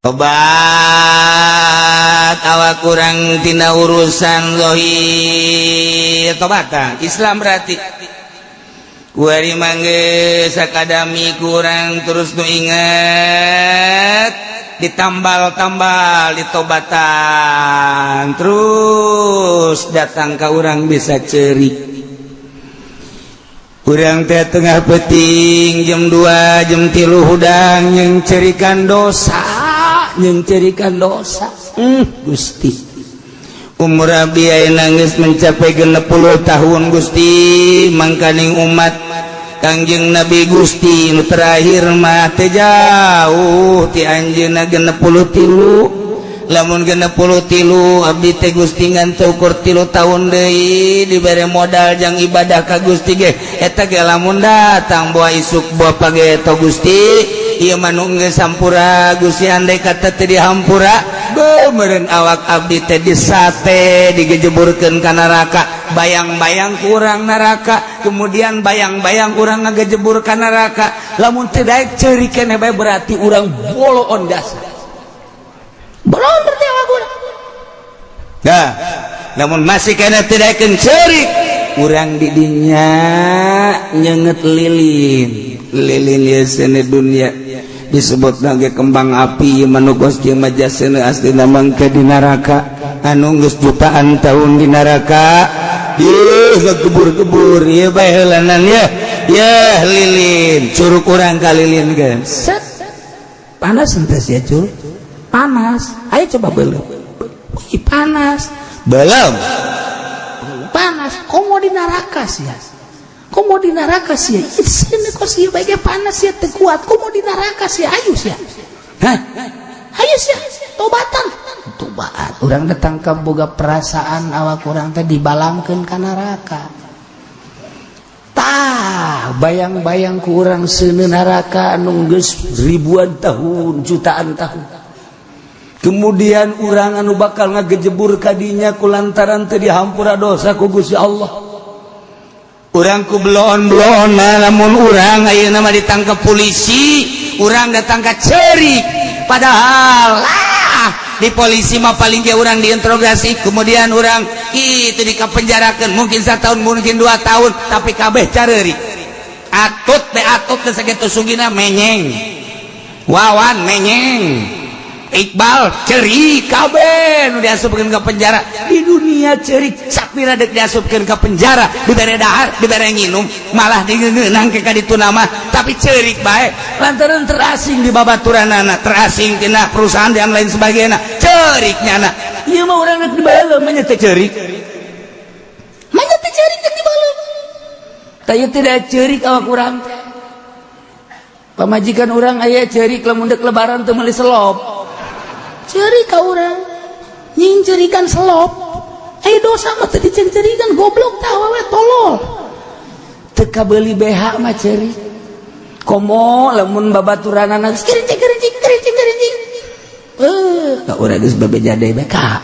tobat awak kurang tina urusan zahir tobatan Islam berarti kuari mangge sakadami kurang terus nu inget ditambal-tambal ditobatan terus datang ke orang bisa cerik urang teh tengah peting jam 2 jam 3 hudang yang cerikan dosa Gusti umur abdi ayeuna geus mencapai 60 tahun Gusti mangkaning umat Kangjeng Nabi Gusti nu terakhir mah teh jauh ti anjeunna 63 lamun 63 abdi teh Gusti ngan ukur 3 tahun deui dibere modal jang ibadah ka Gusti ge eta ge lamun datang buah isuk buah page eta Gusti ieu manung geus sampura Gusti andai kata teh dihampura meureun awak abdi teh disate digejeburkeun ka neraka bayang-bayang kurang neraka kemudian bayang-bayang urang ngagejebur ka neraka lamun teu daek ceurik keneh bae berarti urang boloon dasar boloon berarti awak urang nah lamun masih keneh teu daekeun ceurik urang di dinya nyeungeut lilin ieu seni dunia disebut lagi kembang api manugos jeung majasna aslina mangke di neraka anu geus jutaan tahun di neraka ieu gebur-gebur ieu bae heulanan ya lilin curug urang ka lilin geus panas henteu sia curug panas ayo coba beuleum panas belum panas komo di neraka sia komo di neraka sia isine kok sia bae panas sia teu kuat komo di neraka sia ayo sia hah ayo sia tobatan tobat urang datang ka boga perasaan awak urang teh dibalangkeun ka neraka tah bayang-bayang ku urang seuneu neraka anu geus ribuan tahun jutaan tahun kemudian urang anu bakal ngagejebur ka dinya kulantaran teu dihampura dosa ku Gusti Allah urang ku belon-belon lamun urang ayeuna mah ditangkap polisi urang datang ka ceurik padahal di polisi mah paling ge urang diinterogasi kemudian urang kitu dikapenjarakeun mungkin 1 tahun mungkin 2 tahun tapi kabeh careurik atut teh sakitu sugina menyeng wawan menyeng Iqbal ceurik kabeh nu diasupkeun ka penjara di dunia ceurik sapira deuk diasupkeun ka penjara dibere dahar dibere nginum malah digeungeunang ke ka ditu nama tapi ceurik bae lantaran terasing di babaturanana terasing tina perusahaan dan lain sebagainya ceuriknyana ieu mah urang geus dibaleum nya teh ceurik manya teh ceurik geus dibaleum tah ieu tidak ceurik awak urang pamajikan urang aya ceurik lamun deuk lebaran teu meuli selop ceurik ka urang nying ceurikan selop dosa mah teu dicerikan goblok tah awewe tolol teu kabeuli BH mah ceurik komo lamun babaturanana geus kerincing ka urang geus babeja deui bae ka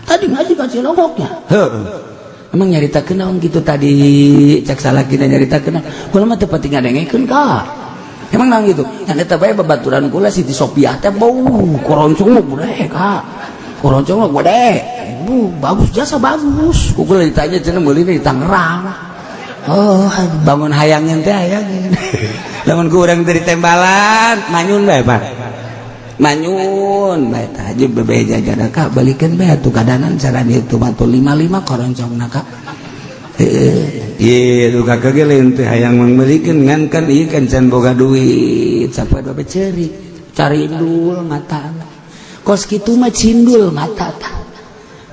tadi ngaji ka cilongoknya heueuh emang nyaritakeun naon kitu tadi cak salakina nyaritakeun kula mah teu pati ngadengekeun ka emang nang gitu yang eta bae babaturan kula Siti Sopiah teh bau koroncong mah gede ka koroncong mah gede bagus jasa bagus kula ditanya cenah meuli di Tangerang oh bangun hayangeun teh hayangeun lamun ku urang teh ditembalan manyun bae Pak manyun bae tah aja bebeja jada ka balikeun bae atuh kadanan cara ditu mah 55 koroncongna ka iya tuh kakak gelen teh hayang memberikan ngan kan iya kan can boga duit sampai babe ceurik carindul mata kos kitu mah cindul mata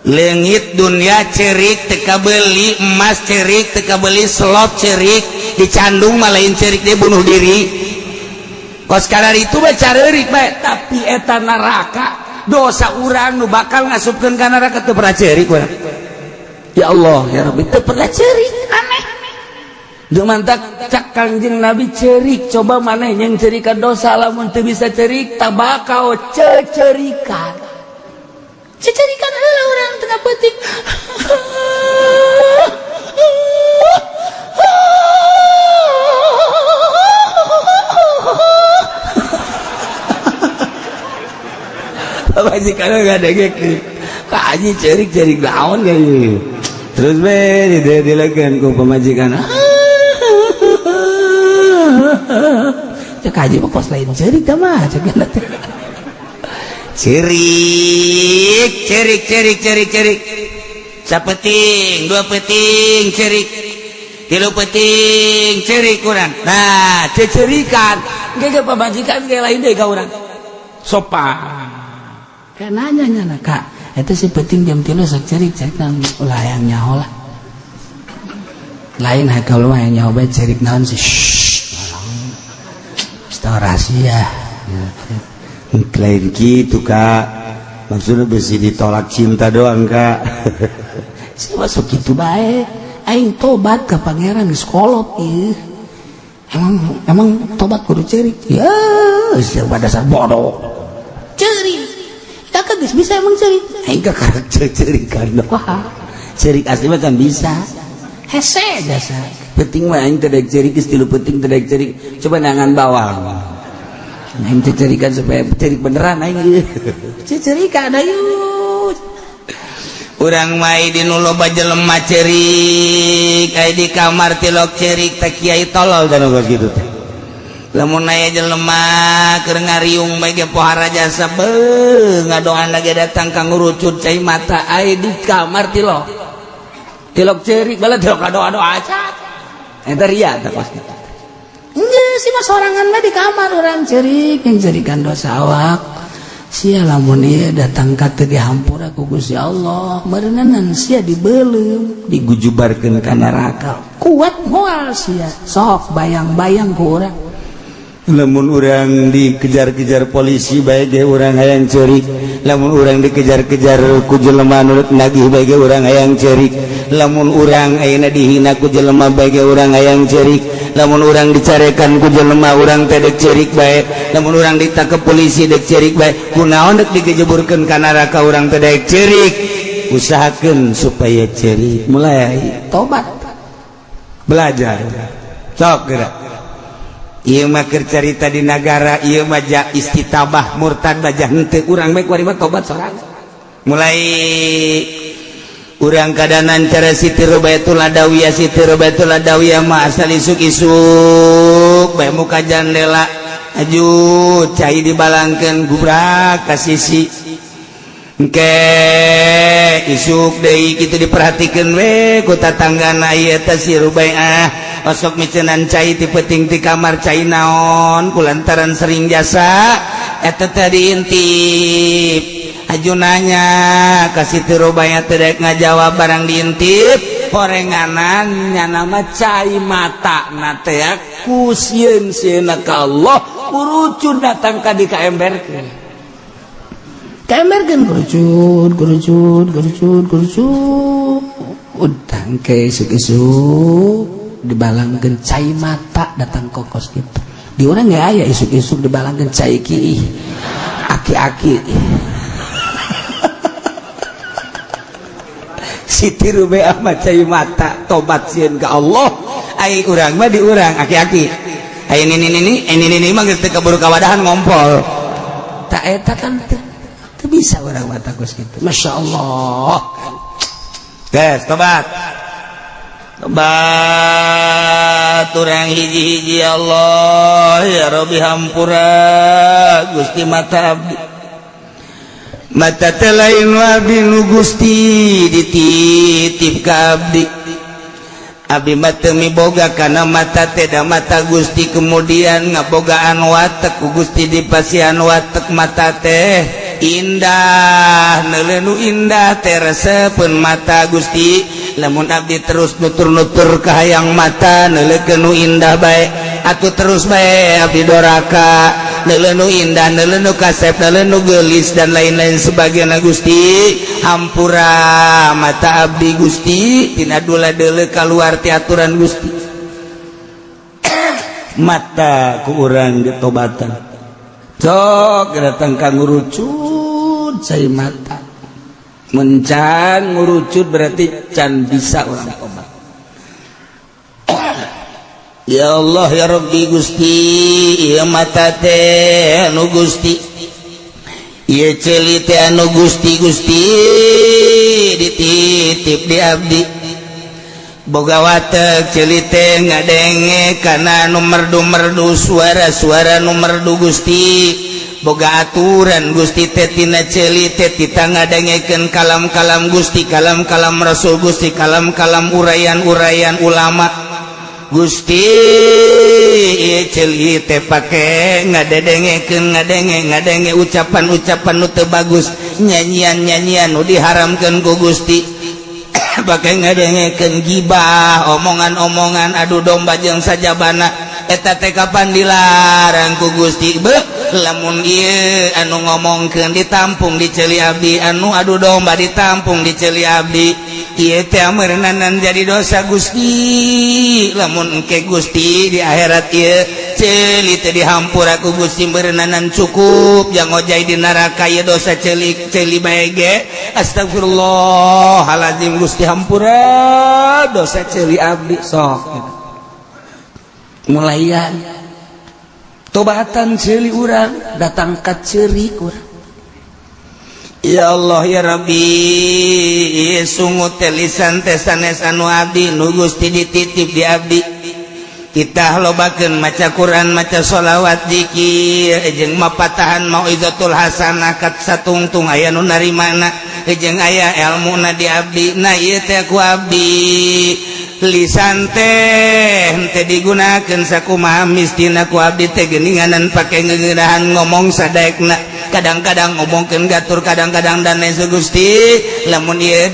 leungit dunia ceurik teu kabeuli emas ceurik teu kabeuli selop ceurik dicandung mah lain ceurik dia bunuh diri kos kadar itu mah careurik bae tapi eta neraka dosa urang nu bakal ngasupkeun ka neraka teu pernah ceurik urang ya Allah ya Rabbi teu pernah ceurik aneh deuk mantak cak Kangjeng Nabi ceurik coba maneh yang ceurikan dosa lamun teu bisa ceurik tah bakal ceurikan heula urang tengah peuting majikan nggak ada gitu Kak Haji cerik naon kayak terus dilakukan ku pemajikan cek Haji mah kos lain cerik dah mah cek cerik sapeting 2 peting cerik 3 peting cerik kurang nah cerikan gak pemajikan kayak lain deh kau orang sopan kayak nanya Kak itu si penting jam 3 sok cerik nang ulah yang nyaho lah lain kalau mah yang nyaho bae cerik naon sih rahasia lain gitu Kak maksudnya besi ditolak cinta doang Kak sih masuk gitu baik aing tobat ke pangeran geus kolot ieu emang tobat kudu cerik ya pada dasar bodoh cerik kakak geus bisa emang cerik aing ka cerik kan wah cerik asli mah kan bisa hese dasar penting mah aing teu daek cerik geus 3 penting teu daek cerik coba nangan bawang aing teu cerikan supaya cerik beneran aing cerikan ayo urang mai di nu loba jelema cerik aya di kamar tilok cerik teh kiai tolol dan gitu teh lamun aya jelema keur ngariung bae ge pohara jasa beuh ngadoan lagi datang ka ngurucut cai mata aya di kamar tilok cerik bala tilok doa-doa aja eta ria teh pasti enggak sih mah sorangan mah di kamar urang cerik yang cerikan dosa awak sia lamun ieu datang ka teu dihampura ku Gusti Allah beureunan sia dibeulem digujubarkeun ka neraka kuat moal sia sok bayang-bayang ku urang lamun urang dikejar-kejar polisi bae ge urang hayang cerik lamun urang dikejar-kejar ku jelema nu nagih bae ge urang hayang cerik lamun urang ayeuna dihina ku jelema bae ge urang hayang cerik lamun urang dicarekan ku jelema urang teh dek cerik bae lamun urang ditangkep polisi dek cerik bae kunaon dek digejeburkeun ka neraka urang teh dek cerik usahakeun supaya cerik mulai tobat belajar sok geura ieu mah keur carita di nagara ieu mah istitabah murtad bajah henteu urang bae kuari mah tobat sorang mulai urang kadanan cara Siti Robaitul Adawiyah mah asal isuk-isuk bae muka jandela aju cai dibalangkeun gubrak ka sisi engke isuk deui kitu diperhatikeun we ku tatanggana ieu teh si Rubaiah osok micenan cai ti peuting ti kamar cai naon kulantaran sering jasa eta teh diintip aju nanya ka Siti Rubaiah teh daek ngajawab barang diintip horenganan nya nama cai mata na teh ku sieun-sieunna ka Allah kurucun datang ka di kaemberkeun gurucut udang ke isuk-isuk dibalangkeun cai mata datang kokos gitu di urang ge aya isuk-isuk dibalangkeun cai ki aki-aki Siti Rubaiah mah cai mata tobat sieun ka Allah ai urang mah di urang aki-aki ai ini mah geus teu kaburu kawadahan ngompol tak eta kan teu bisa urang mah takos kitu masyaallah guys tobat urang hiji-hiji Allah ya Rabbi hampura Gusti mata abdi mata teh lain abdi nu Gusti dititip ka abdi abdi mah teu miboga kana mata teh da mata Gusti kemudian ngabogaan watek ku Gusti dipasihan watek mata teh indah neuleu indah teh resepeun mata Gusti lamun abdi terus nutur-nutur ka hayang mata neuleukeun nu indah bae atuh terus bae abdi doraka neuleu indah neuleu kasep neuleu geulis dan lain-lain sebagainya Gusti hampura mata abdi Gusti tina dula deuleu kaluar ti aturan Gusti mata ku urang ditobatan sok datang ka ngurucut cai mata mencan ngurucut berarti can bisa orang tobat ya Allah ya Rabbi Gusti ya mata teh nu Gusti ieu ceuli teh anu Gusti dititip di abdi boga watek ceuli teh ngadenge kana nu merdu-merdu suara-suara nu merdu Gusti boga aturan Gusti teh tina ceuli teh kita ngadengekeun kalam-kalam Gusti kalam-kalam Rasul Gusti kalam-kalam urayan-urayan ulama Gusti ceuli teh pake ngadengekeun ngadenge ucapan-ucapan nu teu bagus nyanyian-nyanyian nu diharamkeun ku Gusti pake ngadengekeun gibah omongan-omongan adu domba jeung sajabana eta teh kapan dilarang ku Gusti lamun ieu anu ngomongkeun ditampung di ceuli abdi anu adu domba ditampung di ceuli abdi ieu teh meureunanan jadi dosa Gusti lamun engke Gusti di akhirat ieu ceuli teh dihampura ku Gusti meureunanan cukup jang ojai di neraka ieu dosa ceuli bae ge astagfirullahalazim Gusti hampura dosa ceuli abdi sok mulaian tobatan ceuli urang datang ka ceuri urang ya Allah ya Rabbi sungut teh lisan teh sanes anu abdi nu Gusti dititip di abdi kita lobakeun maca Quran maca sholawat zikir jeung mapatahan mauizatul hasanah kat satungtung aya nu narimana jeung aya elmuna di abdi na ieu teh ku abdi lisan teh henteu digunakeun sakumaha mistina ku abdi teh geuninganan pake ngeuneuhan ngomong sadaekna kadang-kadang ngomongkeun gatur kadang-kadang dane Gusti lamun ieu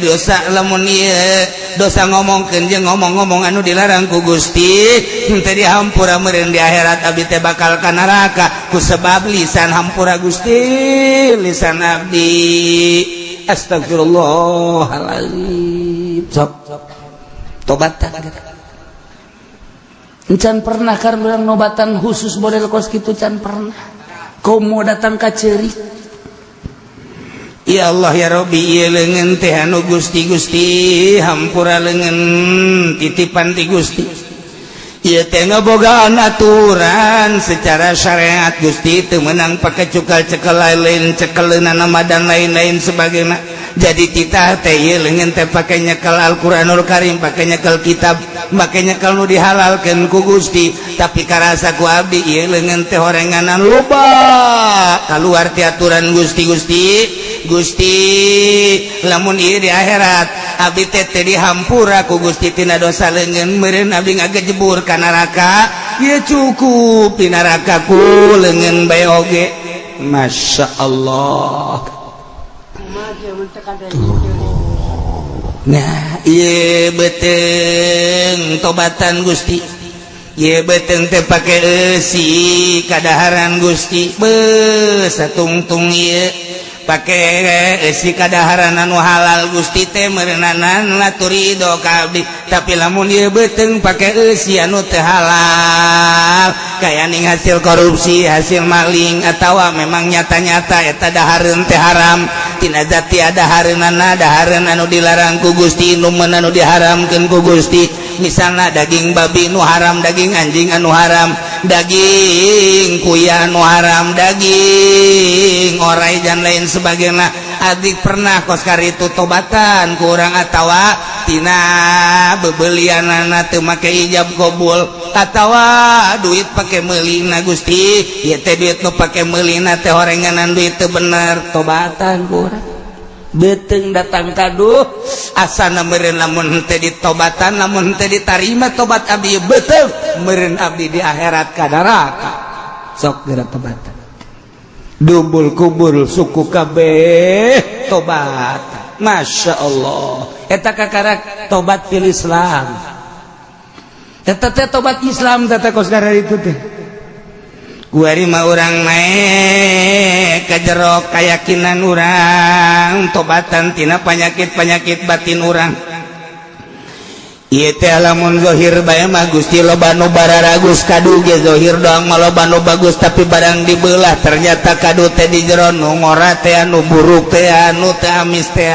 dosa ngomongkeun jeung ngomong-ngomong anu dilarang ku Gusti henteu dihampura meureun di akhirat abdi teh bakal ka neraka ku sebab lisan hampura Gusti lisan abdi astagfirullahalazim tobatan encan pernah kan urang nobatan khusus model kos kitu can pernah komo datang ka ceuri ya Allah ya Rabbi ieu leungeun teh anu Gusti hampura leungeun titipan ti Gusti ieu teh ngabogaan aturan secara syariat Gusti teu meunang pake cukal-cekal lain cekeleunana dan lain-lain sebagainya jadi kita teh ieu leungeun teh pake nyekel Al-Qur'anul Karim pake nyekel kitab pake nyekel nu dihalalkeun ku Gusti tapi karasa ku abdi ieu leungeun teh horenganan loba kaluar ti aturan Gusti lamun ieu di akhirat abdi teh dihampura ku Gusti tina dosa leungeun meureun abdi ngagejebur ka neraka ieu cukup di neraka ku leungeun bae oge masyaallah. Nah ieu beuteung tobatan Gusti ieu beuteung teh pake eusi kadaharan Gusti satungtung ieu pake eusi kadaharan anu halal Gusti teh meureunanan laturido ka abdi tapi lamun ieu beuteung pake eusi anu teu halal kaya ning hasil korupsi hasil maling atawa memang nyata-nyata eta dahareun teh haram tina zati adahareunana dahareun anu dilarang ku Gusti numun anu diharamkeun ku Gusti misalna daging babi nu haram daging anjing anu haram daging kuya anu haram daging orai dan lain sebagainya adik pernah kos karitu tobatan ku urang atawa tina bebelianana teu make ijab qabul atawa duit pake meulina Gusti ieu teh duit nu pake meulina teh horenganan duit teu bener tobatan ku urang beuteung datang kaduh asana meureun lamun henteu ditobatan lamun henteu ditarima tobat abdi beuteung meureun abdi di akhirat ka neraka sok geura tobatan dubul kubul suku kabeh tobat masya Allah eta kakarak tobat fil Islam eta teh tobat Islam teh kos gara itu teh kuari mah urang naik ka jero kayakinan urang tobatan tina panyakit-panyakit batin urang ieu teh lamun zahir bae mah Gusti loba nu bararagus kadu ge zahir doang mah loba nu bagus tapi barang dibeulah ternyata kadu teh di jero nu ngora teh anu buruk teh anu teh amis teh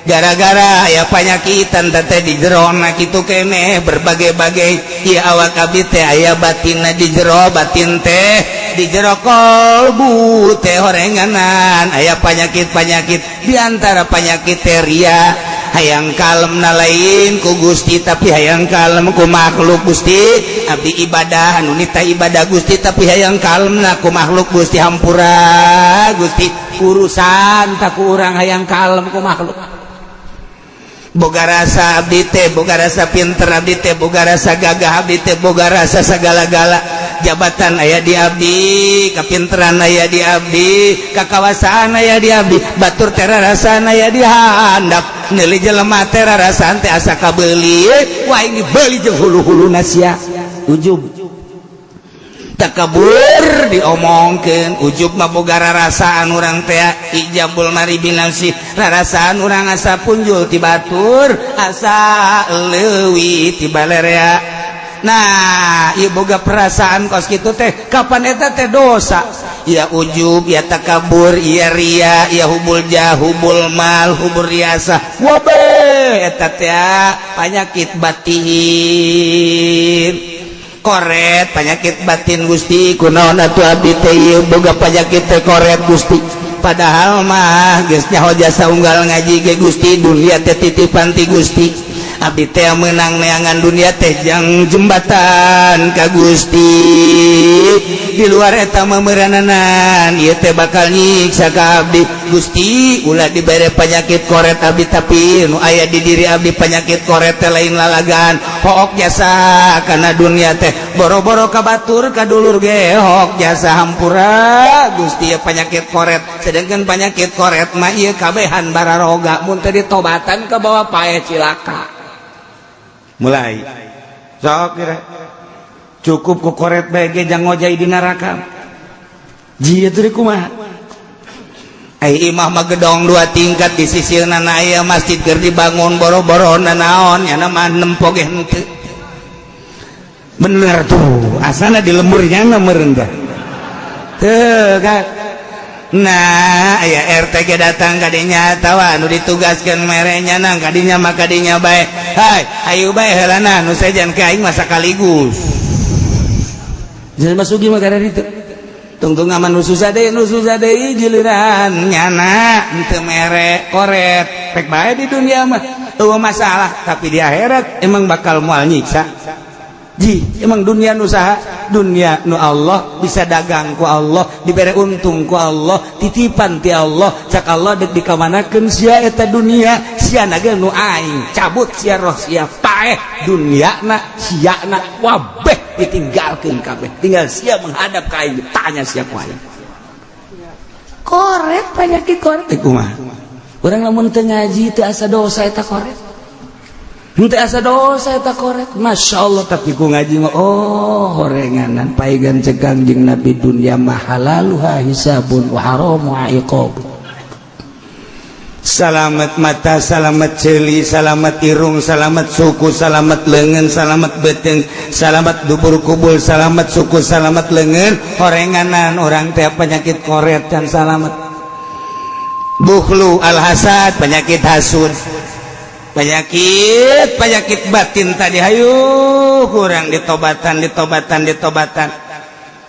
gara-gara aya panyakitan teh di jero na kitu keneh berbagai-bagai ieu awak abdi teh aya batinna di jero batin teh di jero kolbu teh horenganan aya penyakit-penyakit diantara penyakit ria hayang kalem na lain ku Gusti tapi hayang kalem ku makhluk Gusti abdi ibadah anu nita ibadah Gusti tapi hayang kalem na ku makhluk Gusti hampura Gusti urusan tak urang hayang kalem ku makhluk boga rasa abdi teh boga rasa pinter abdi teh boga rasa gagah abdi teh boga rasa segala-gala jabatan aya di abdi kapinteran aya di abdi kakawasaan aya di abdi batur tera rasana aya di handap neuli jelema teh rarasaan teh asa kabeuli wah ini beuli jeung hulu-huluna sia ujub takabur diomongkeun ujub mah boga rarasaan urang teh ijabul mari binafsi rarasaan urang asa punjul ti batur asa leuwih ti balerea. Nah ieu boga perasaan kos kitu teh kapan eta teh dosa ya ujub ya takabur ya ria ya hubul jah hubul mal hubul riasa wabe eta teh penyakit batin koret penyakit batin Gusti kunaon atuh abdi teh ieu boga penyakit teh koret Gusti padahal mah geus nyaho jasa unggal ngaji ge Gusti dunia teh titipan ti Gusti abdi teh meunang neangan dunia teh jang jembatan ka Gusti di luar eta mah meurananan ieu teh bakal nyiksa ka abdi Gusti ulah dibere penyakit koret abdi tapi nu aya di diri abdi penyakit koret teh lain lalagan hook jasa kana dunia teh boro-boro ka batur ka dulur ge hook jasa hampura Gusti ya penyakit koret sedangkan penyakit koret mah ieu kabehan bararoga mun teh ditobatan ka bawa pae cilaka mulai sok kira cukup ku koret bae ge jang ngojai di neraka jieu teh kumaha ai imah mah gedong 2 tingkat di sisirna aya masjid keur dibangun boro-boro naon nya mah nempo ge henteu bener tuh asana di lemurnya meureun teh teu kan nah aya RT ge datang ka dinya tawa nu ditugaskeun merenya nang ka dinya mah ka dinya bae hai ayo bae heulana nu sejen ke aing mah sakaligus jangan masuki mah kada ditu tungtung aman nu susah deui giliran nyana henteu mere koret pek bae di dunia mah eueuh masalah tapi di akhirat emang bakal moal nyiksa ji emang dunia nu saha dunia nu Allah bisa dagang ku Allah dibere untung ku Allah titipan ti Allah cak Allah dek dikamanakeun sia eta dunia sia na ge nu aing cabut sia roh sia paeh duniana sia na wabeh ditinggalkeun kabeh tinggal sia menghadap ka aing tanya sia ku aing koret penyakit koret kumaha urang lamun teu ngaji teu asa dosa eta koret henteu asa dosa eta koret masyaallah tapi ku ngaji mah oh horenganan paegan cegang jeung nabi dunya mah halaluha hisabun wa haramu iqab salamet mata salamet ceuli salamet irung salamet suku salamet leungeun salamet beuteung salamet dubur kubul salamet suku salamet leungeun horenganan orang teh penyakit koret can salamet bukhlu al hasad penyakit hasud penyakit batin tadi hayu kurang ditobatan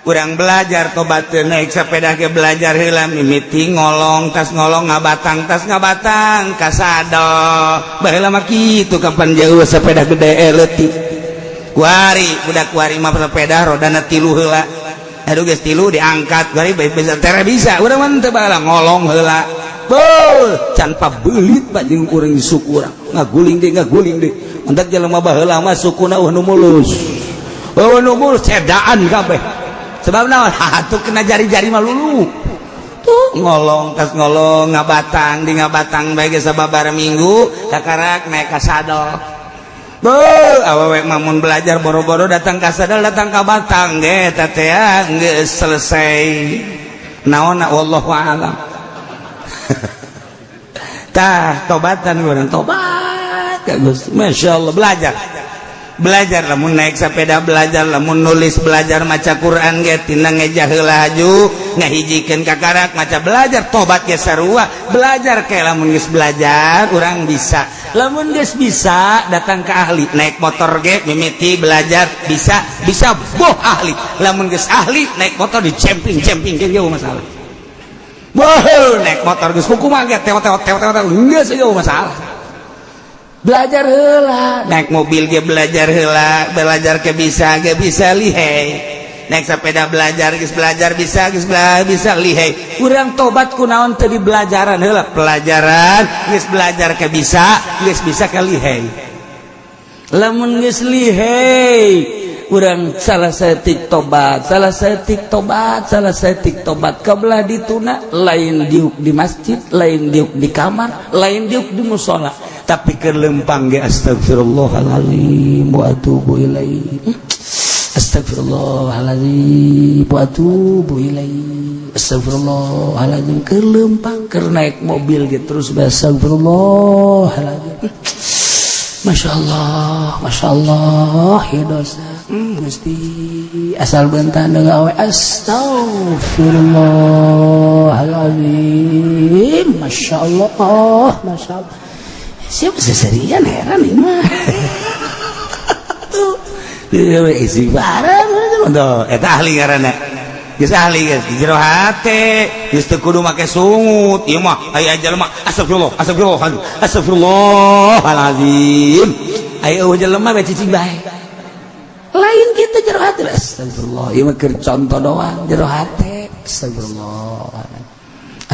kurang belajar tobateun naik sepeda ke belajar heula mimiti ngolong tas ngolong ngabatang tas ngabatang kasado baheula mah kitu kapan jauh sepeda gede leutik kuari budak kuari mah sepeda rodana 3 heula aduh geus 3 diangkat kuari bisa tere bisa urang mah teu baheula ngolong heula beuh can pabeulit pak jeung urang suku urang ngaguling deh mentak jelema baheula mah sukuna nu mulus cedaan kabeh sebab naon hatuh kena jari-jari mah lulu tuh ngolong tas ngolong ngabatang di ngabatang bae ge sababaraha minggu kakarak naik ka sadol beuh awewe mah mun belajar boro-boro datang ka sadol datang ka batang ge eta teh geus selesai naonna wallahu a'lam tah tobatan urang tobat ka Gusti masyaallah belajar belajar lamun naik sepeda belajar lamun nulis belajar maca Quran ge tina ngejah heula haju ngahijikeun kakarak maca belajar tobat ge sarua belajar ke lamun geus belajar urang bisa lamun geus bisa datang ke ahli naik motor ge mimiti belajar bisa boh ahli lamun geus ahli naik motor di camping ge masalah boh naik motor geus kumaha ge tewot geus ge masalah belajar heula naik mobil ge belajar heula belajar ke bisa lihai naik sepeda belajar geus belajar bisa lihai urang tobat kunaon teu di belajaran heula pelajaran geus belajar ke bisa ke lihai lamun geus lihai urang salah saeutik tobat kabelah dituna lain diuk di masjid lain diuk di kamar lain diuk di mushola tapi kelempang ge astagfirullahalazim wa atubu ilaih astagfirullahalazim wa atubu ilaih astagfirullahalazim kelempang keur naik mobil ge terus astagfirullahalazim Masya Allah ya dosa Gusti asal bentar dengan awe astagfirullahalazim Masya Allah siapa seserian heran ini mah isi barang itu ahli karena geus ahli geus di jero hate geus teu kudu make sungut ieu mah aya jelema astagfirullahalazim aya jelema bae cicing bae lain kita jero hate astagfirullah ieu mah keur contoh doang jero hate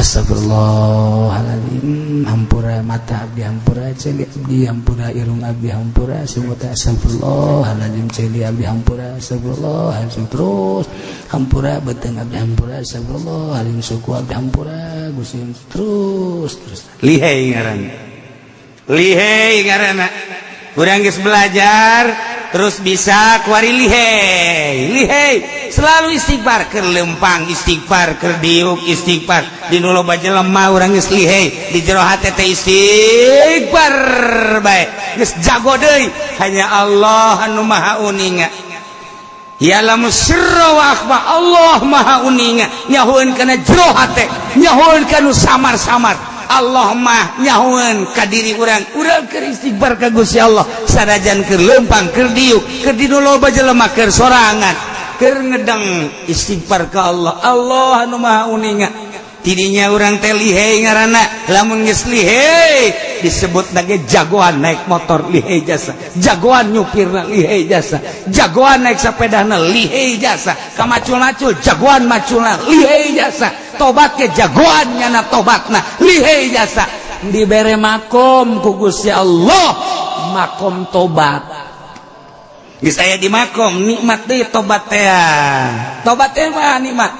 astagfirullahalazim hampura mata abdi hampura celi abdi hampura irung abdi hampura semuanya astagfirullahalazim celi abdi hampura astagfirullahalazim terus hampura beteng abdi hampura astagfirullahalazim suku abdi hampura gusim terus lihai ngaranna urang geus belajar terus bisa kuari lihai selalu istighfar keur lempang istighfar keur diuk istighfar dinu loba jelema urang geus lihai di jero hate teh istighfar bae geus jago deui hanya Allah anu maha uninga ya'lamu sirra wa akhfa Allah maha uninga nyahoeun kana jero hate nyahoeun kana samar-samar Allah mah nyahoeun ka diri urang keur istighfar ka Gusti Allah sanajan keur lempang keur diuk keur dinu loba jelema keur sorangan keur ngedeng istighfar ka Allah anu maha uninga tidinya urang teh lihai ngaranna lamun geus lihai disebut nage jagoan naik motor lihai jasa jagoan nyupirna lihai jasa jagoan naik sepedana lihai jasa kamacul-macul jagoan maculna lihai jasa tobat ke jagoan nyana tobatna lihai jasa dibere makom ku Gusti Allah makom tobat geus aya di makom nikmat deui tobat teh mah nikmat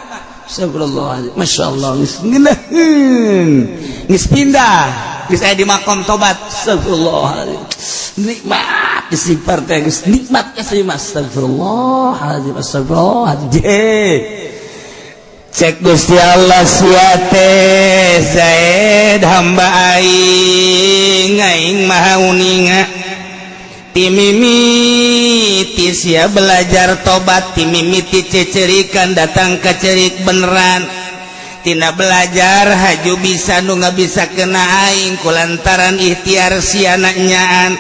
astagfirullah masyaallah geus pindah geus aya di makom tobat astagfirullah nikmat istighfar teh geus nikmat kasih astagfirullah cek Gusti Allah siate Zaid hamba aing maha uninga timimiti sia belajar tobat timimiti cecerikan datang ke cerik beneran tina belajar haju bisa nu bisa kena aing kulantaran ikhtiar sia nyaan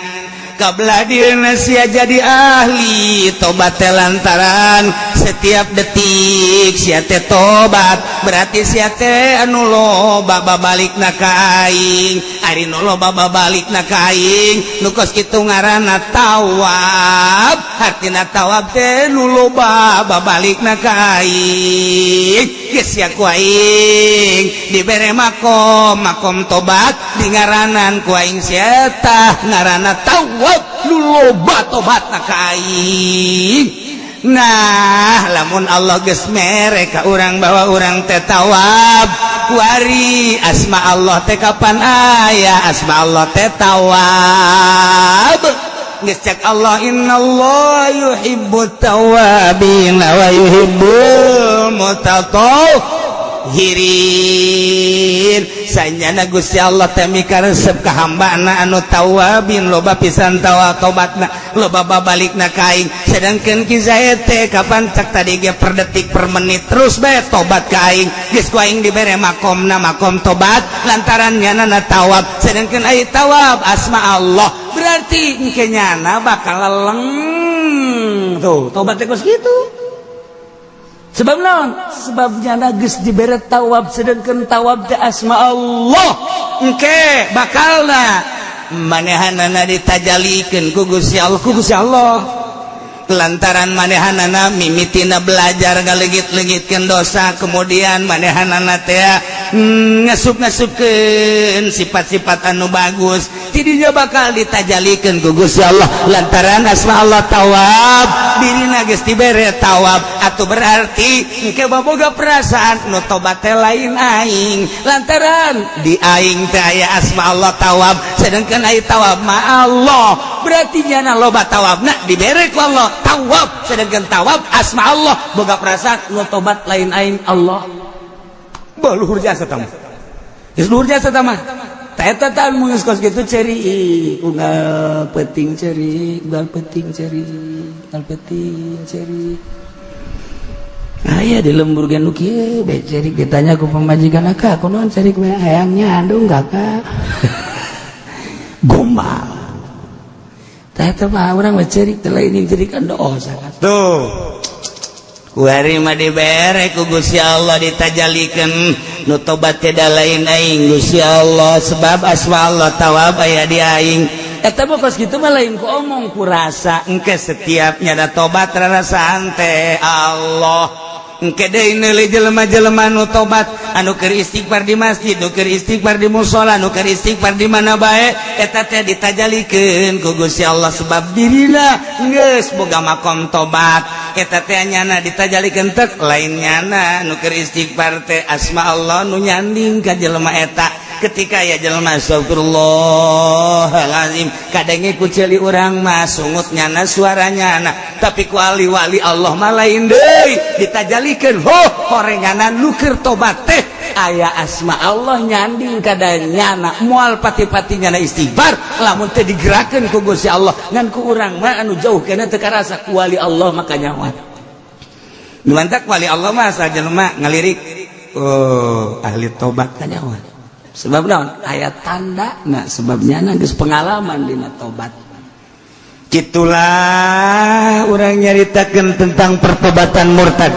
kablah dieuna sia jadi ahli tobat teh lantaran setiap detik sia teh tobat berarti sia teh anu loba babalikna ka aing ari nu loba babalikna ka aing nu kos kitu ngaranna tawab artina tawab teh nu loba babalikna ka aing geus sia ku aing dibere makom tobat di ngaranan ku aing sia tah ngaranna tawab nu loba tobatna ka aing. Nah lamun Allah geus mere ka urang bawa urang teh tawab kuari asma Allah teh kapan aya asma Allah teh tawab geus cek Allah innallaha yuhibbut tawwabin wa yuhibbul mutatawwibin hirin sanyana Gusti Allah teh mikaresep ka hambana anu tawabin loba pisan tobatna loba babalikna ka aing sedangkeun ki saya teh kapan cak tadi ge per detik per menit terus bae tobat ka aing geus ku aing dibere makomna makom tobat lantaran nyana tawab sedangkeun ai tawab asma Allah berarti engke nyana bakal leleng tuh tobat teh geus kitu. Sebab naon? Sebab nyana geus dibere tawab sedangkeun tawab teh asma Allah. Engke bakalna manehanana ditajalikeun ku Gusti Allah. Lantaran manehanana mimitina belajar ngalegit-legitkeun dosa kemudian manehanana teh ngasup-ngasupkeun sifat-sifat anu bagus tidinya bakal ditajalikeun ku Gusti Allah lantaran asma Allah tawab dirina geus dibere tawab atuh berarti engke boga perasaan nu tobat teh lain aing lantaran di aing teh aya asma Allah tawab sedangkan ai tawab ma Allah berarti nyana loba tawabna dibere ku Allah tawab sedangkan tawab asma Allah boga perasaan nu tobat lain aing Allah luhur jasa tamu geus luhur jasa tamah ta eta tah mun geus kitu ceri unggal penting ceri unggal penting ceri unggal penting ceri aya di lembur ge nu kieu be ceri ditanya ku pamajikan ka kunaon ceri we hayangnya aduh kakak gombal ta eta mah urang mah ceri teh lain ceri kan dosa tuh kuari mah dibere ku Gusti Allah ditajalikeun nu tobat teh da lain aing Gusti Allah sebab asma Allah tawab aya di aing eta mah kos kitu mah lain ku omong ku rasa engke setiap nyada tobat rarasaan teh Allah engke deui neuli jelema-jelema nu tobat anu keur istighfar di masjid nu keur istighfar di mushola nu keur istighfar di mana bae eta teh ditajalikeun ku Gusti Allah sebab dirina geus boga makom tobat eta teh nyana ditajalikeun teh lain nyana nu keur istighfar teh asma Allah nu nyanding ka jelema eta ketika ya jelema astagfirullahalazim kadenge ku ceuli urang mah sungut nyana suaranya nyana tapi ku wali Allah mah lain deui ditajalikeun horenganan nu keur tobat teh aya asma Allah nyanding kada nyana moal pati-pati nyana istighfar lamun teh digerakkeun ku Gusti Allah ngan ku urang mah anu jauh kana teu karasa ku wali Allah maka nyawa numantak wali Allah mah asa jelema ngalirik ahli tobat ka nyawa sebab naon aya tandana sebab nyana geus pengalaman dina tobat kitulah urang nyaritakeun tentang pertobatan murtad.